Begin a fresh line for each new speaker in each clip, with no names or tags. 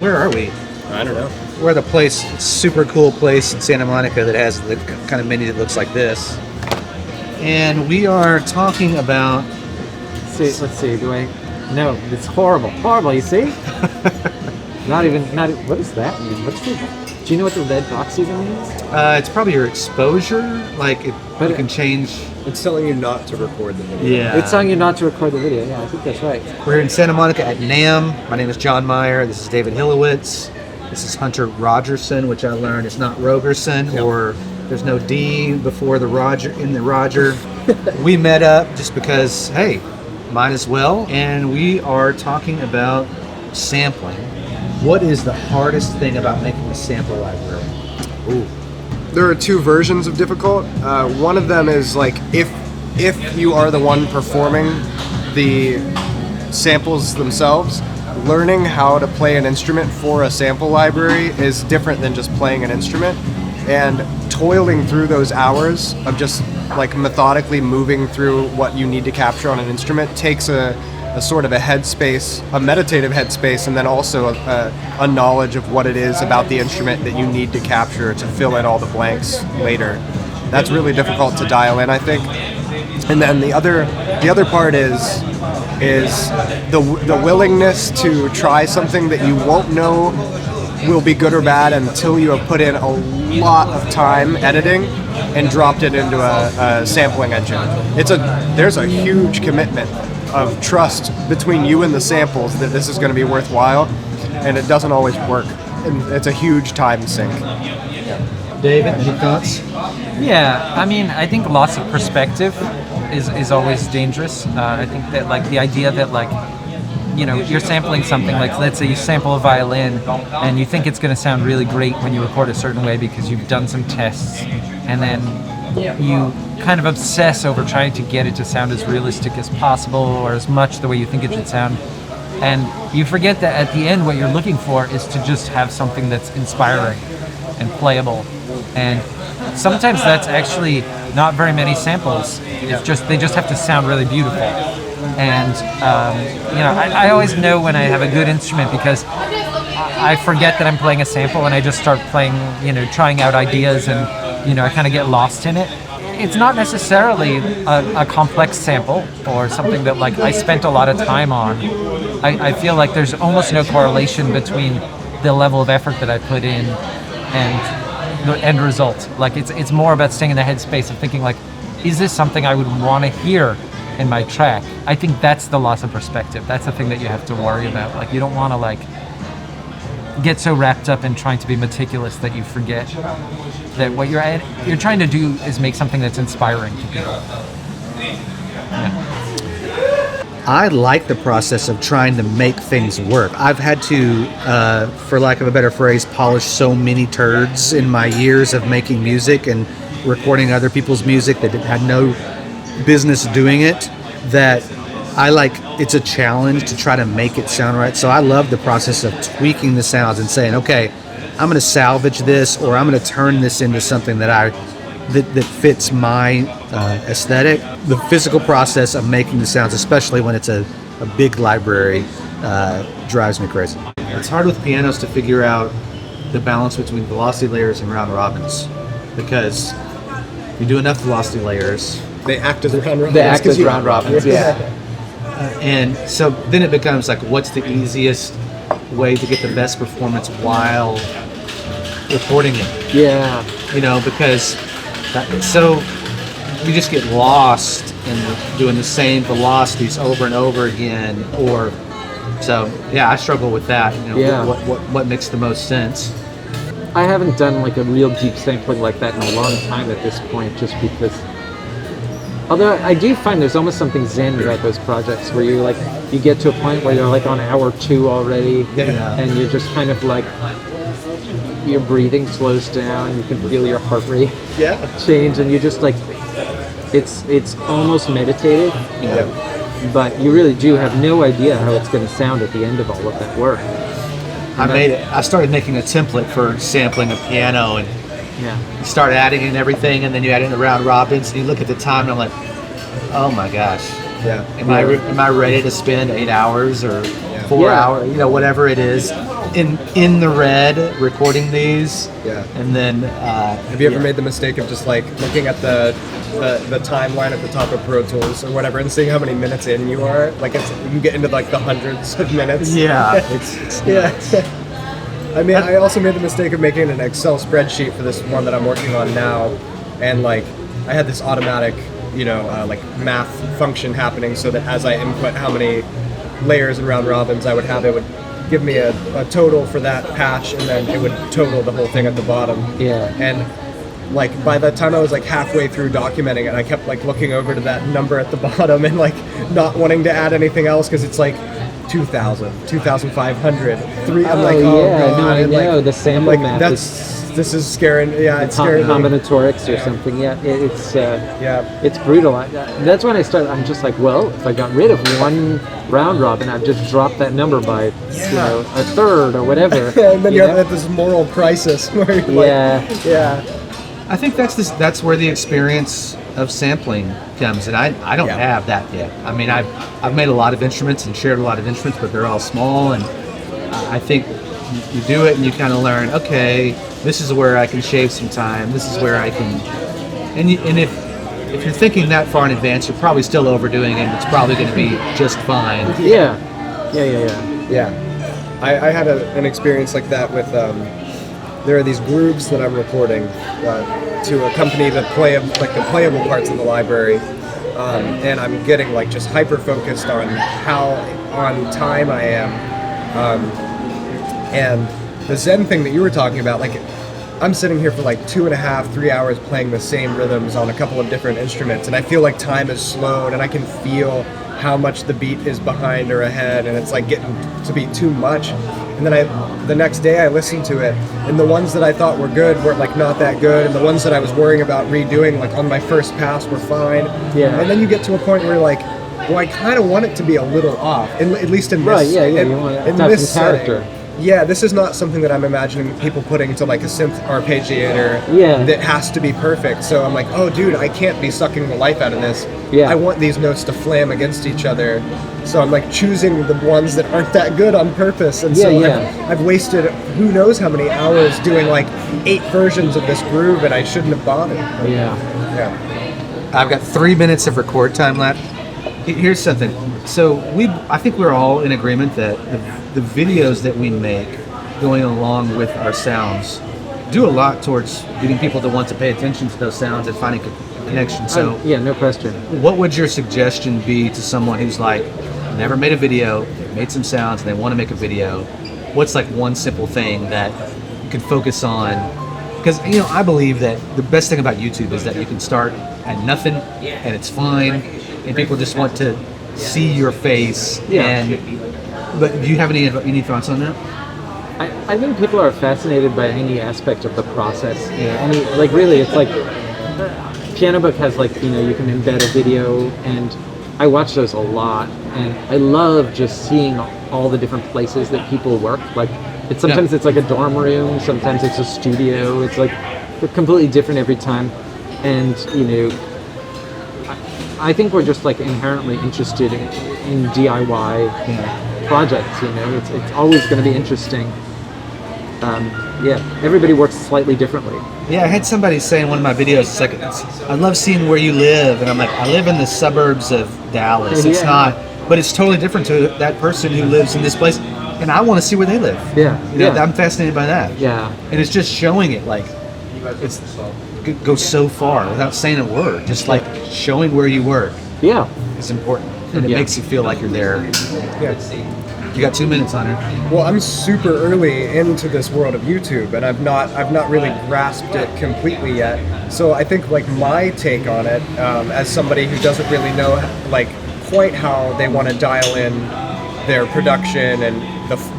Where are we?
I don't know.
We're at a place, super cool place in Santa Monica that has the kind of menu that looks like this. And we are talking about...
Let's see, No, it's horrible. Horrible, you see? Not even, what does that mean? Do you know what the red box even means?
It's probably your exposure. Like, you can change...
It's telling you not to record the video.
Yeah.
It's telling you not to record the video. Yeah, I think that's right.
We're in Santa Monica at NAMM. My name is John Meyer. This is David Hilowitz. This is Hunter Rogerson, which I learned it's not Rogerson, or there's no D before the Roger in the Roger. We met up just because, hey, might as well. And we are talking about sampling. What is the hardest thing about making a sample library?
Ooh. There are two versions of difficult. One of them is like if you are the one performing the samples themselves, learning how to play an instrument for a sample library is different than just playing an instrument. And toiling through those hours of just like methodically moving through what you need to capture on an instrument takes a sort of a headspace, a meditative headspace, and then also a knowledge of what it is about the instrument that you need to capture to fill in all the blanks later. That's really difficult to dial in, I think. And then the other part is the willingness to try something that you won't know will be good or bad until you have put in a lot of time editing and dropped it into a sampling engine. There's a huge commitment of trust between you and the samples that this is going to be worthwhile, and it doesn't always work. And it's a huge time sink.
David, any thoughts?
Yeah, I mean, I think loss of perspective is always dangerous. I think that like the idea that like, you know, you're sampling something, like let's say you sample a violin and you think it's going to sound really great when you record a certain way because you've done some tests, and then you kind of obsess over trying to get it to sound as realistic as possible or as much the way you think it should sound. And you forget that at the end what you're looking for is to just have something that's inspiring and playable. And sometimes that's actually not very many samples. It's just they just have to sound really beautiful. And you know, I always know when I have a good instrument because I forget that I'm playing a sample and I just start playing, you know, trying out ideas, and you know, I kind of get lost in it. It's not necessarily a complex sample or something that like I spent a lot of time on. I feel like there's almost no correlation between the level of effort that I put in and the end result. Like it's more about staying in the headspace of thinking like, is this something I would want to hear in my track? I think that's the loss of perspective. That's the thing that you have to worry about. Like you don't want to like get so wrapped up in trying to be meticulous that you forget that what you're trying to do is make something that's inspiring to people. Yeah.
I like the process of trying to make things work. I've had to, for lack of a better phrase, polish so many turds in my years of making music and recording other people's music that had no business doing it, that it's a challenge to try to make it sound right. So I love the process of tweaking the sounds and saying, okay, I'm going to salvage this, or I'm going to turn this into something that fits my aesthetic. The physical process of making the sounds, especially when it's a big library, drives me crazy. It's hard with pianos to figure out the balance between velocity layers and round robins, because you do enough velocity layers.
They act as round robins.
They act as round robins, yeah.
And so then it becomes like, what's the easiest way to get the best performance while recording it?
Yeah.
You know, because so you just get lost in doing the same velocities over and over again, or so. Yeah, I struggle with that. You know,
yeah.
What makes the most sense?
I haven't done like a real deep sampling like that in a long time at this point, just because. Although I do find there's almost something zen about those projects where you get to a point where you're like on hour 2 already, and you're just kind of like, your breathing slows down, you can feel your heart rate change, and you just like, it's almost meditative, but you really do have no idea how it's going to sound at the end of all of that work.
I started making a template for sampling a piano, and you start adding in everything, and then you add in the round robins, and you look at the time, and I'm like, oh my gosh, am I ready to spend 8 hours or 4 hours, you know, whatever it is? in the red recording these.
Yeah.
And then
Have you ever made the mistake of just like looking at the timeline at the top of Pro Tools or whatever and seeing how many minutes in you are? Like you can get into like the hundreds of minutes.
Yeah, it's
Yeah. I mean, I also made the mistake of making an Excel spreadsheet for this one that I'm working on now, and like I had this automatic, like math function happening so that as I input how many layers and round robins I would have, it would give me a total for that patch, and then it would total the whole thing at the bottom.
Yeah.
And like by the time I was like halfway through documenting it, I kept like looking over to that number at the bottom and like not wanting to add anything else because it's like 2,000, 2,500, 3. I'm like, oh
yeah,
god,
no, I
and, like,
know the sample
I'm like,
map
this is scaring. Yeah, it's scary.
combinatorics or something. Yeah, it's
Yeah.
it's brutal. That's when I started. I'm just like, well, if I got rid of one round robin, I'd just drop that number by a third or whatever.
And then you have this moral crisis where you're like, yeah.
I think that's where the experience of sampling comes, and I don't have that yet. I mean, I've made a lot of instruments and shared a lot of instruments, but they're all small, and I think you do it and you kind of learn, okay, this is where I can shave some time, this is where I can, and if you're thinking that far in advance, you're probably still overdoing it, and it's probably going to be just fine.
Yeah.
I had an experience like that with there are these grooves that I'm recording to a company that play like the playable parts of the library, and I'm getting like just hyper focused on how on time I am, and the Zen thing that you were talking about, like I'm sitting here for like 2.5, 3 hours playing the same rhythms on a couple of different instruments, and I feel like time is slowed, and I can feel how much the beat is behind or ahead, and it's like getting to be too much. And then the next day I listened to it, and the ones that I thought were good were like not that good, and the ones that I was worrying about redoing like on my first pass were fine.
Yeah.
And then you get to a point where you're like, well, I kind of want it to be a little off, at least in this.
Right. Yeah.
in,
You want to
in
have
this
some character.
setting. Yeah, this is not something that I'm imagining people putting to like a synth arpeggiator that has to be perfect. So I'm like, oh dude, I can't be sucking the life out of this.
Yeah.
I want these notes to flam against each other. So I'm like choosing the ones that aren't that good on purpose. And so I've wasted who knows how many hours doing like 8 versions of this groove, and I shouldn't have bothered.
Yeah.
I've got 3 minutes of record time left. Here's something. So I think we're all in agreement that the videos that we make going along with our sounds do a lot towards getting people to want to pay attention to those sounds and finding a connection. So
no question.
what would your suggestion be to someone who's like never made a video, they made some sounds and they want to make a video? What's like one simple thing that you can focus on? Because I believe that the best thing about YouTube is that you can start at nothing and it's fine, and people just want to see your face. But do you have any thoughts on that?
I think people are fascinated by any aspect of the process. Really, it's like Piano Book has like you can embed a video, and I watch those a lot, and I love just seeing all the different places that people work. Like sometimes it's like a dorm room, sometimes it's a studio. It's like they're completely different every time, and I think we're just like inherently interested in DIY projects. It's always going to be interesting. Everybody works slightly differently.
Yeah, I had somebody say in one of my videos, it's like, I love seeing where you live, and I'm like, I live in the suburbs of Dallas. It's not, but it's totally different to that person who lives in this place, and I want to see where they live. I'm fascinated by that.
Yeah,
and it's just showing it like it goes so far without saying a word. Just like showing where you work.
Yeah,
it's important, and it makes you feel like you're there. You got 2 minutes on it.
Well, I'm super early into this world of YouTube, and I've not really grasped it completely yet. So I think like my take on it, as somebody who doesn't really know like quite how they want to dial in their production and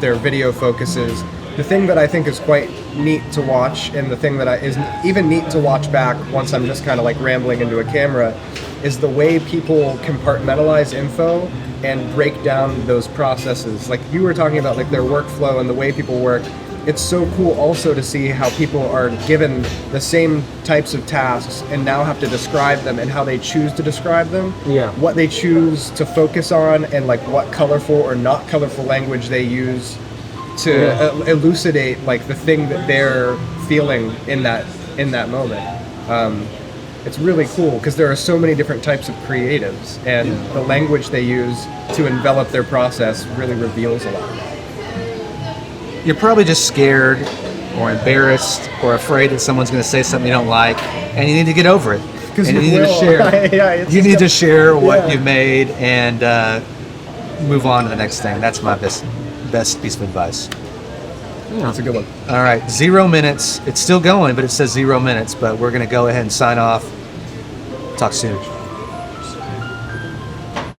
their video focuses, the thing that I think is quite neat to watch, and the thing that is even neat to watch back once I'm just kind of like rambling into a camera, is the way people compartmentalize info and break down those processes. Like you were talking about like their workflow and the way people work. It's so cool also to see how people are given the same types of tasks and now have to describe them, and how they choose to describe them, what they choose to focus on, and like what colorful or not colorful language they use to elucidate like the thing that they're feeling in that moment. It's really cool because there are so many different types of creatives, and the language they use to envelop their process really reveals a lot of that.
You're probably just scared or embarrassed or afraid that someone's going to say something you don't like, and you need to get over it.
Because
you
you
need to
will.
share.
Yeah,
you need to share what you've made and move on to the next thing. That's my best piece of advice.
That's a good one.
All right, 0 minutes. It's still going, but it says 0 minutes. But we're going to go ahead and sign off. Talk soon.